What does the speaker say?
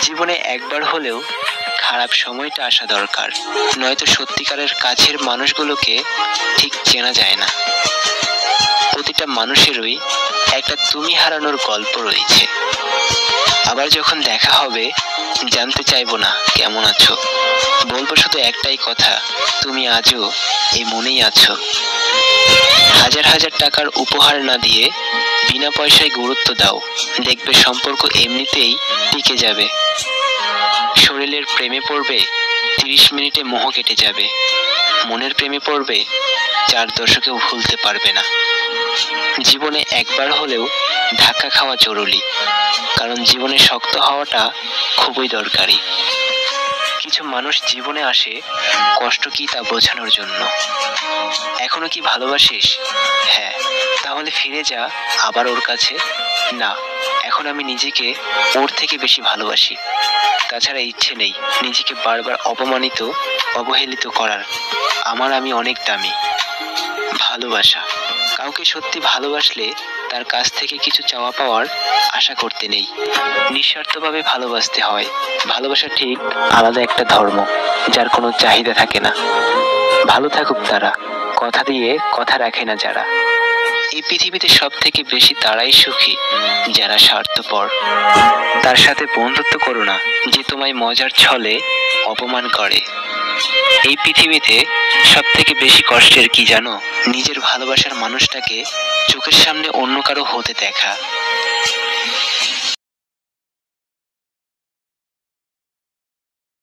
জীবনে একবার হলেও খারাপ সময়টা আসা দরকার, নয়তো সত্যিকারের কাছের মানুষগুলোকে ঠিক চেনা যায় না। প্রতিটা মানুষেরই একটা তুমি হারানোর গল্প রয়েছে। আবার যখন দেখা হবে জানতে চাইবো না কেমন আছো, বলবো শুধু একটাই কথা, তুমি আজও এই মনেই আছো। হাজার হাজার টাকার উপহার না দিয়ে বিনা পয়সায় গুরুত্ব দাও, দেখবে সম্পর্ক এমনিতেই টিকে যাবে। শরীরের প্রেমে পড়বে 30 মিনিটে মোহ কেটে যাবে, মনের প্রেমে পড়বে 4 দশকেও ভুলতে পারবে না। জীবনে একবার হলেও ধাক্কা খাওয়া জরুরি, কারণ জীবনে শক্ত হওয়াটা খুবই দরকারি। কিছু মানুষ জীবনে আসে কষ্ট কি তা বোঝানোর জন্য। এখনো কি ভালোবাসিস? হ্যাঁ, তাহলে ফিরে যা আবার ওর কাছে। না, এখন আমি নিজেকে ওর থেকে বেশি ভালোবাসি। তাছাড়া ইচ্ছে নেই নিজেকে বারবার অপমানিত অবহেলিত করার। আমি অনেক দামি। ভালোবাসা, কাউকে সত্যি ভালোবাসলে তার কাছ থেকে কিছু চাওয়া পাওয়ার আশা করতে নেই, নিঃস্বার্থভাবে ভালোবাসতে হয়। ভালোবাসা ঠিক আলাদা একটা ধর্ম, যার কোনো চাহিদা থাকে না। ভালো থাকুক তারা, কথা দিয়ে কথা রাখে না যারা। এই পৃথিবীতে সব থেকে বেশি তারাই সুখী যারা স্বার্থপর। তার সাথে বন্ধুত্ব করো না যে তোমায় মজার ছলে অপমান করে। এই পৃথিবীতে সব থেকে বেশি কষ্টের কি জানো? নিজের ভালোবাসার মানুষটাকে চোখের সামনে অন্য কারো হতে দেখা।